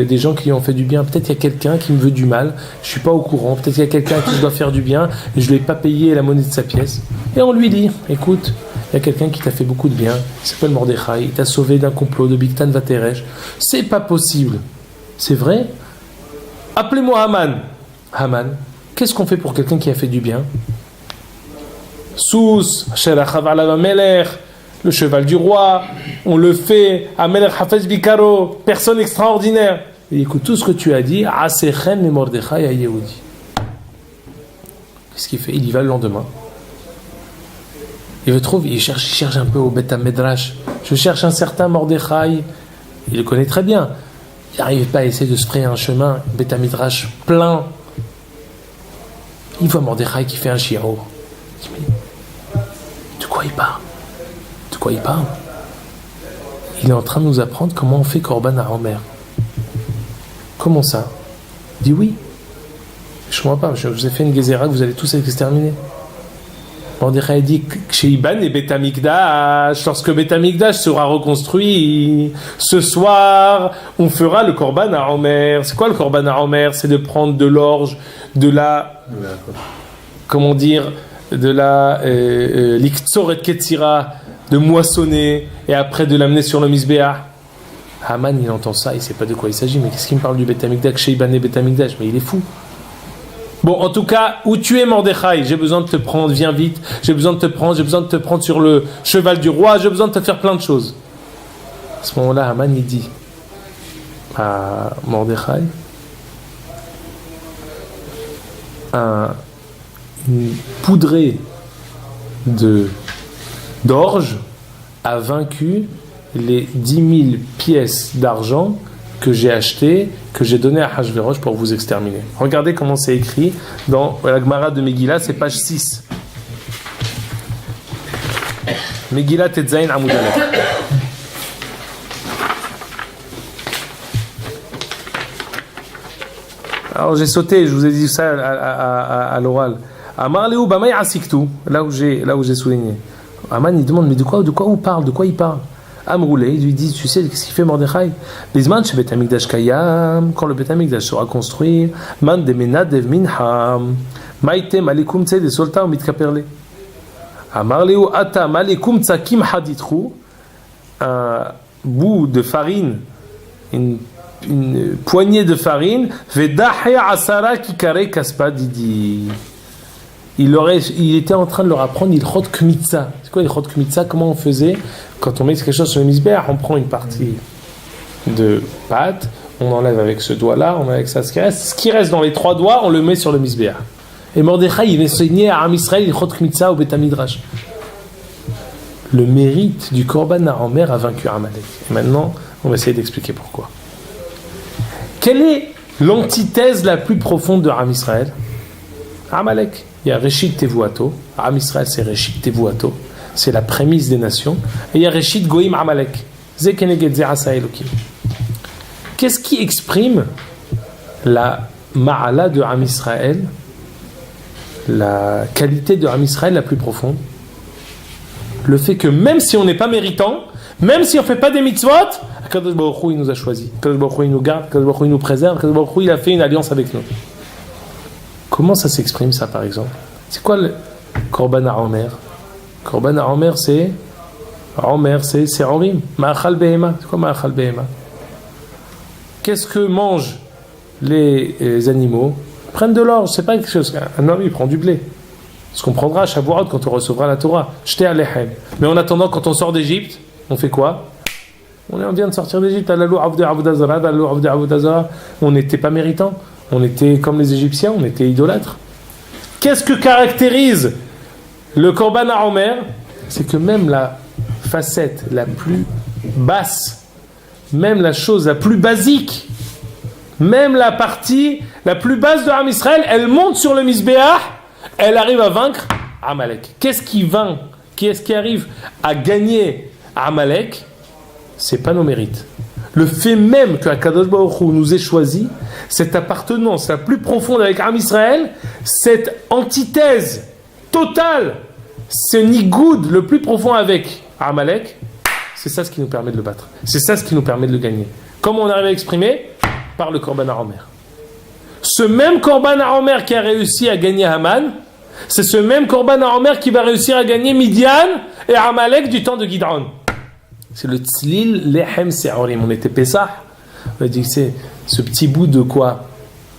des gens qui lui ont fait du bien. Peut-être qu'il y a quelqu'un qui me veut du mal, je ne suis pas au courant, peut-être qu'il y a quelqu'un qui doit faire du bien et je ne lui ai pas payé la monnaie de sa pièce. Et on lui dit, écoute, il y a quelqu'un qui t'a fait beaucoup de bien, il s'appelle Mordechai, il t'a sauvé d'un complot de Bigtan Vateresh, c'est pas possible. C'est vrai? Appelez-moi Haman. Haman, qu'est-ce qu'on fait pour quelqu'un qui a fait du bien? Sous, le cheval du roi, on le fait, Amelech Hafez Bikaro, personne extraordinaire. Et écoute, tout ce que tu as dit, Asechem et Mordechai à Yehudi. Qu'est-ce qu'il fait? Il y va le lendemain. Il cherche un peu au Beth Medrash. Je cherche un certain Mordechai, il le connaît très bien. Il n'arrive pas à essayer de se frayer un chemin, Beth Midrash plein. Il voit Mordechai qui fait un shiur. De quoi il parle? De quoi il parle? Il est en train de nous apprendre comment on fait Korban HaOmer. Comment ça? Il dit oui. Je ne comprends pas, je vous ai fait une Gézéra que vous allez tous être exterminés. Mordechai dit Kshiban et Beth Amikdash, lorsque Beth Amikdash sera reconstruit, ce soir, on fera le Korban HaOmer. C'est quoi le Korban HaOmer? C'est de prendre de l'orge, de la, comment dire, de la Liktsor et Ketzira, de moissonner, et après de l'amener sur le Mizbeah. Haman, il entend ça, il ne sait pas de quoi il s'agit, mais qu'est-ce qu'il me parle du Beth Amikdash, Kshiban et Beth Amikdash? Mais il est fou. Bon, en tout cas, où tu es Mordechai? J'ai besoin de te prendre, viens vite. J'ai besoin de te prendre sur le cheval du roi. J'ai besoin de te faire plein de choses. À ce moment-là, Haman, il dit à Mordechai, une poudrée de d'orge a vaincu les 10 000 pièces d'argent que j'ai achetées, que j'ai données à Hachvérosh pour vous exterminer. Regardez comment c'est écrit dans la Gemara de Megillah, c'est page 6. Megillah Tetzain Amoud Aleph. Alors j'ai sauté, je vous ai dit ça à l'oral. Amar Léou Bamay Asiktu, là où j'ai souligné. Aman il demande mais de quoi il parle. Amroulé, il lui dit tu sais qu'est-ce qu'il fait Mordechai? Bisman chez Bet Hamikdash Kayam, quand le Bet Hamikdash sera construit, man de menadev minham, maïtem alikum tse des soldats au mitkaperle. Amar Léou ata malikum tsakim haditru, un bout de farine, une poignée de farine, vedahe asara kikare kaspa didi. Il était en train de leur apprendre ilchot kmitza. C'est quoi ilchot kmitza? Comment on faisait quand on met quelque chose sur le misbéach? On prend une partie de pâte, on enlève avec ce doigt-là, on enlève avec ça ce qui reste. Ce qui reste dans les 3 doigts, on le met sur le misbéach. Et Mordechai, il enseignait à Am Israël ilchot kmitza au Bet Midrash. Le mérite du Korban Haomer a vaincu Amalek. Et maintenant, on va essayer d'expliquer pourquoi. Quelle est l'antithèse la plus profonde de Am Israël? Amalek. Il y a Reshit Tevuato. Am Israël, c'est Reshit Tevuato. C'est la prémisse des nations. Et il y a Reshit Goïm Amalek. Ze keneged ze asa Elokim. Qu'est-ce qui exprime la ma'ala de Am Israël, la qualité de Am Israël la plus profonde? Le fait que même si on n'est pas méritant, même si on ne fait pas des mitzvot, Akadosh Baruch Hu, il nous a choisis. Akadosh Baruch Hu, il nous garde. Akadosh Baruch Hu, il nous préserve. Akadosh Baruch Hu, il a fait une alliance avec nous. Comment ça s'exprime, ça, par exemple? C'est quoi le Korban HaOmer? Korban HaOmer, c'est Orim. Ma'achal Behema. C'est quoi Ma'achal Behema? Qu'est-ce que mangent les animaux? Ils prennent de l'orge, c'est pas quelque chose. Un homme, il prend du blé. Ce qu'on prendra à Shavuot quand on recevra la Torah. Jeté à l'Echem. Mais en attendant, quand on sort d'Égypte, on fait quoi? On vient de sortir d'Égypte. On n'était pas méritant. On était comme les Égyptiens, on était idolâtres. Qu'est-ce que caractérise le Korban HaOmer? C'est que même la facette la plus basse, même la chose la plus basique, même la partie la plus basse de Am Israël, elle monte sur le Misbéach, elle arrive à vaincre Amalek. Qu'est-ce qui vainc? Qu'est-ce qui arrive à gagner Amalek? C'est pas nos mérites. Le fait même que Akadosh Baruch Hu nous ait choisi, cette appartenance la plus profonde avec Am Israël, cette antithèse totale, ce nigoud le plus profond avec Amalek, c'est ça ce qui nous permet de le battre. C'est ça ce qui nous permet de le gagner. Comment on arrive à exprimer? Par le Korban HaOmer. Ce même Korban HaOmer qui a réussi à gagner Haman, c'est ce même Korban HaOmer qui va réussir à gagner Midian et Amalek du temps de Gid'on. C'est le tzlil lechem se'orim. On était Pessah. On a dit que c'est ce petit bout de quoi?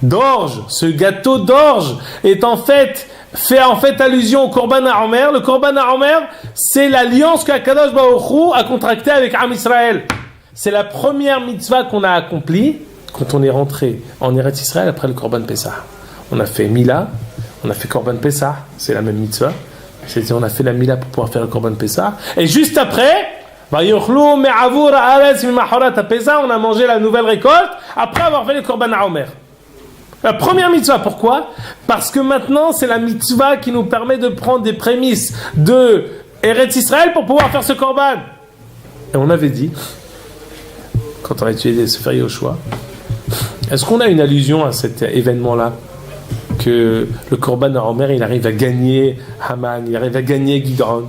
D'orge. Ce gâteau d'orge est fait en fait allusion au Korban HaOmer. Le Korban HaOmer, c'est l'alliance qu'Akadosh Baruch Hu a contractée avec Am Israël. C'est la première mitzvah qu'on a accomplie quand on est rentré en Eretz Israël après le Korban Pessah. On a fait Mila, on a fait Korban Pessah, c'est la même mitzvah. C'est-à-dire on a fait la Mila pour pouvoir faire le Korban Pessah. Et juste après, on a mangé la nouvelle récolte après avoir fait le Korban HaOmer. La première mitzvah, pourquoi? Parce que maintenant c'est la mitzvah qui nous permet de prendre des prémices de Eretz Israël pour pouvoir faire ce Korban. Et on avait dit, quand on a étudié ce Sefer Yoshua, est-ce qu'on a une allusion à cet événement-là, que le Korban HaOmer il arrive à gagner Haman, il arrive à gagner Gid'on?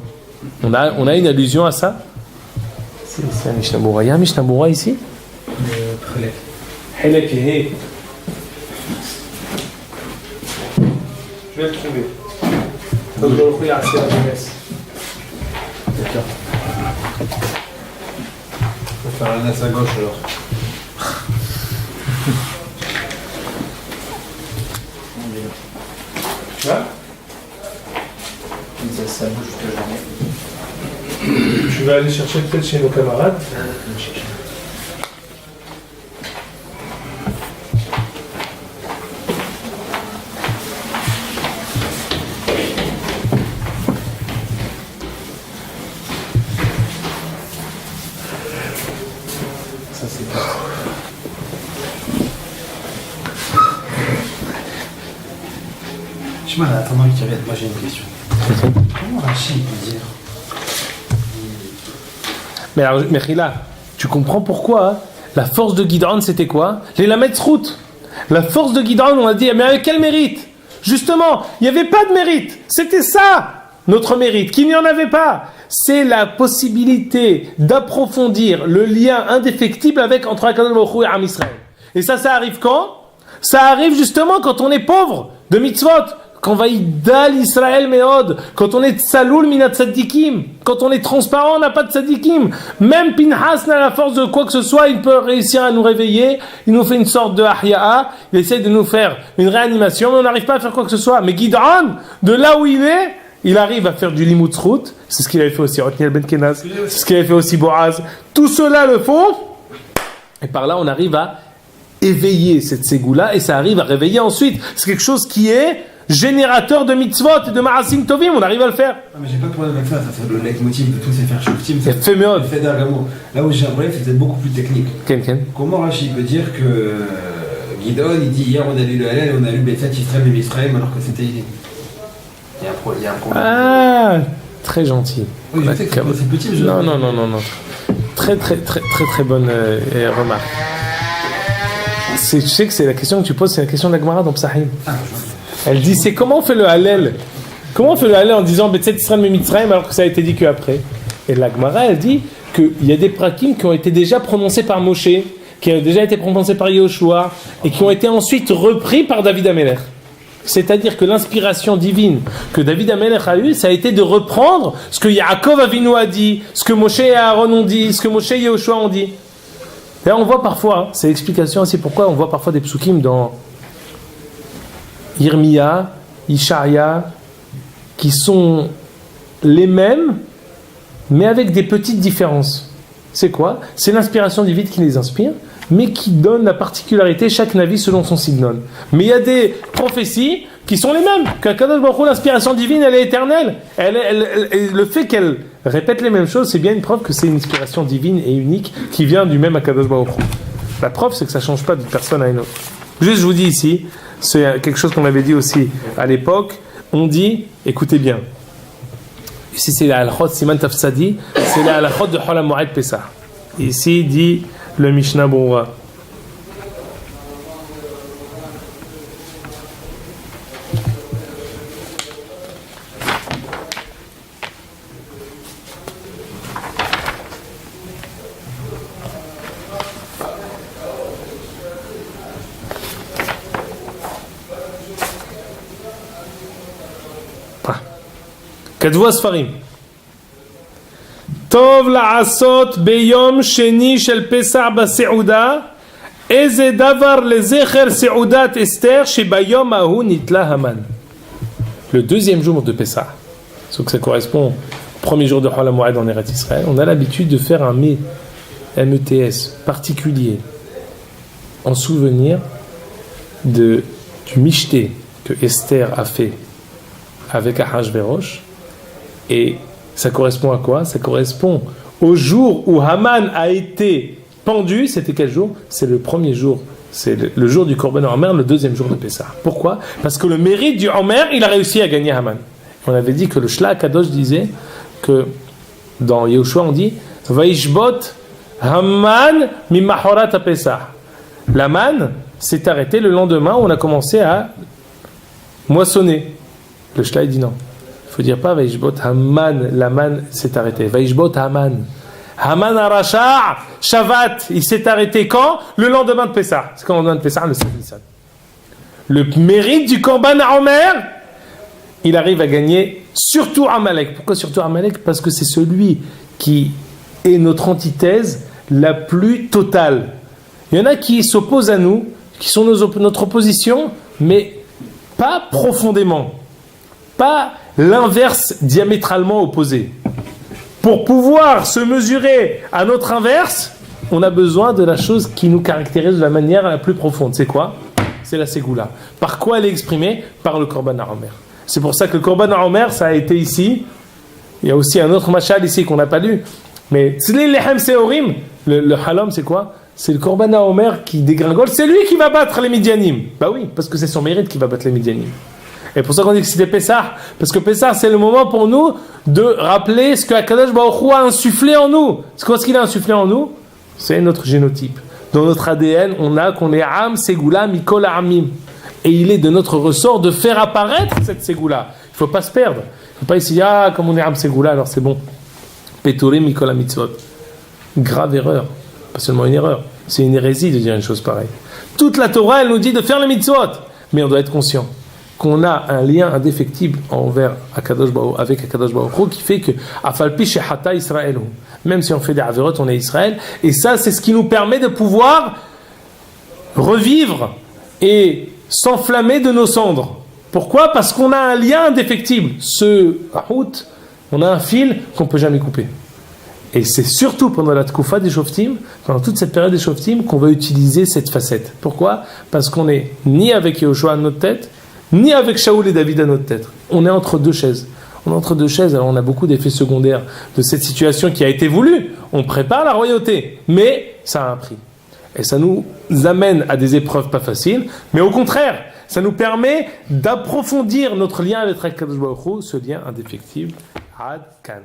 On a une allusion à ça? C'est un Mishnah Moura. Il y a un Mishnah Moura ici? Helek. Je vais le trouver. Donc je vais le à la jeunesse. D'accord. On va faire la nasse à gauche alors. Tu vois? Ça bouge toute la journée. Je vais aller chercher peut-être chez nos camarades. Je sais pas, attendant qu'il revienne, moi j'ai une question. Comment Rachid peut dire? Mais alors, Mechila, tu comprends pourquoi hein? La force de Gid'on, c'était quoi? Les Lamed Srout. La force de Gid'on, on a dit, mais avec quel mérite? Justement, il n'y avait pas de mérite. C'était ça, notre mérite, qu'il n'y en avait pas. C'est la possibilité d'approfondir le lien indéfectible entre Akadosh Baruch Hu et Am Israël. Et ça arrive quand? Ça arrive justement quand on est pauvre de mitzvot. Quand va Idal Israël Meod, quand on est Tsaloul Minat Tzadikim, quand on est transparent, on n'a pas de Tzadikim. Même Pinhas n'a la force de quoi que ce soit, il peut réussir à nous réveiller, il nous fait une sorte de Ahya'a, il essaie de nous faire une réanimation, mais on n'arrive pas à faire quoi que ce soit. Mais Gid'on, de là où il est, il arrive à faire du Limud Zchut, c'est ce qu'il avait fait aussi Otniel Ben Kenaz, c'est ce qu'il avait fait aussi Boaz. Tout cela le font, et par là on arrive à éveiller cette ségoula, et ça arrive à réveiller ensuite. C'est quelque chose qui est générateur de mitzvot et de ma'asim tovim, on arrive à le faire. Non, mais j'ai pas de problème avec ça, ça c'est le leitmotiv de tous ces faire shoftim. C'est fait mieux. Fait d'Argamo. Là où j'ai un problème, c'est peut-être beaucoup plus technique. Ken. Comment Rachid peut dire que Gid'on, il dit hier on a lu le Hallel, on a lu Bethsat Yisraël et Misraëm alors que c'était. Il y a un problème. Ah, très gentil. Oui, je sais que c'est petit, mais je. Non. Très bonne remarque. Je sais que c'est la question que tu poses, c'est la question de la Gemara dans Psahim. Ah, Elle dit, c'est comment on fait le Hallel? Comment on fait le Hallel en disant Bethsat Yisraël et Mitzrayim alors que ça a été dit qu'après? Et la Gemara, elle dit qu'il y a des prakim qui ont été déjà prononcés par Moshe, qui ont déjà été prononcés par Yehoshua, et qui ont été ensuite repris par David Amelech. C'est-à-dire que l'inspiration divine que David Amelech a eue, ça a été de reprendre ce que Yaakov Avinu a dit, ce que Moshe et Aaron ont dit, ce que Moshe et Yehoshua ont dit. Et on voit parfois, c'est l'explication aussi pourquoi on voit parfois des psukim dans Yirmiya, Ishaïa, qui sont les mêmes, mais avec des petites différences. C'est quoi? C'est l'inspiration divine qui les inspire, mais qui donne la particularité, chaque navi selon son signon. Mais il y a des prophéties qui sont les mêmes. Qu'Akadosh Baruch Hu, l'inspiration divine, elle est éternelle. Le fait qu'elle répète les mêmes choses, c'est bien une preuve que c'est une inspiration divine et unique qui vient du même Akadosh Baruch Hu. La preuve, c'est que ça ne change pas d'une personne à une autre. Juste, je vous dis ici, c'est quelque chose qu'on avait dit aussi à l'époque. On dit, écoutez bien, ici c'est la halachot Siman Tafsadi, c'est la halachot de Hol HaMoed Pesach. Ici dit le Mishnah Berurah. כתבו הספרים טוב לעשות ביום שני של פסח בסעודה איזה דבר לזכר סעודת אסתר שביום ההוא נתלה המן. Le deuxième jour de Pessah, ce que ça correspond au premier jour de Hol HaMoed en Eretz Israël, on a l'habitude de faire un METS particulier en souvenir du michté que Esther a fait avec Ahashverosh. Et ça correspond à quoi? Ça correspond au jour où Haman a été pendu. C'était quel jour? C'est le premier jour. C'est le jour du Korban Omer, le deuxième jour de Pessah. Pourquoi? Parce que le mérite du Omer, il a réussi à gagner Haman. On avait dit que le Shla Kadosh disait que dans Yehoshua on dit Vaishbot Haman mimahorat Pessah. La manne s'est arrêtée le lendemain où on a commencé à moissonner. Le Shla il dit non. Il faut dire pas Vaishbot Haman, la manne s'est arrêtée. Vaishbot Haman. Haman Arasha, Shavat, il s'est arrêté quand? Le lendemain de Pessah. C'est quand le lendemain de Pessah, le 7 Nissan. Le mérite du Korban Omer, il arrive à gagner surtout Amalek. Pourquoi surtout Amalek? Parce que c'est celui qui est notre antithèse la plus totale. Il y en a qui s'opposent à nous, qui sont notre opposition, mais pas profondément. Pas l'inverse diamétralement opposé. Pour pouvoir se mesurer à notre inverse, on a besoin de la chose qui nous caractérise de la manière la plus profonde. C'est quoi? C'est la ségoula. Par quoi elle est exprimée? Par le Korban Omer. C'est pour ça que le Korban Omer, ça a été ici. Il y a aussi un autre mashal ici qu'on n'a pas lu. Mais Tzli Lechem Seorim, le halom, c'est quoi? c'est le Korban HaOmer qui dégringole, c'est lui qui va battre les Midianim. Bah oui, parce que c'est son mérite qui va battre les Midianim. Et pour ça qu'on dit que c'était Pessah, parce que Pessah c'est le moment pour nous de rappeler ce que Akadosh Baruch Hu a insufflé en nous. C'est quoi ce qu'il a insufflé en nous? C'est notre génotype. Dans notre ADN, on a qu'on est Am, Ségoula, Mikol, Amim. Et il est de notre ressort de faire apparaître cette Ségoula. Il ne faut pas se perdre. Il ne faut pas essayer, comme on est Am, Ségoula, alors c'est bon. Pétoré, Mikol, Mitzvot. Grave erreur. Pas seulement une erreur. C'est une hérésie de dire une chose pareille. Toute la Torah, elle nous dit de faire les mitzvot. Mais on doit être conscient qu'on a un lien indéfectible avec Akadosh Baruch Hu qui fait que Afalpi Shehata Israël, même si on fait des avérotes, on est Israël. Et ça, c'est ce qui nous permet de pouvoir revivre et s'enflammer de nos cendres. Pourquoi? Parce qu'on a un lien indéfectible. Ce route, on a un fil qu'on ne peut jamais couper. Et c'est surtout pendant la Tkoufa des Shoftim, pendant toute cette période des Shoftim, qu'on va utiliser cette facette. Pourquoi? Parce qu'on n'est ni avec Yehoshua à notre tête, ni avec Shaoul et David à notre tête. On est entre deux chaises. On est entre deux chaises, alors on a beaucoup d'effets secondaires de cette situation qui a été voulue. On prépare la royauté, mais ça a un prix. Et ça nous amène à des épreuves pas faciles, mais au contraire, ça nous permet d'approfondir notre lien avec Akadosh Baruch Hu, ce lien indéfectible. Ad Kan.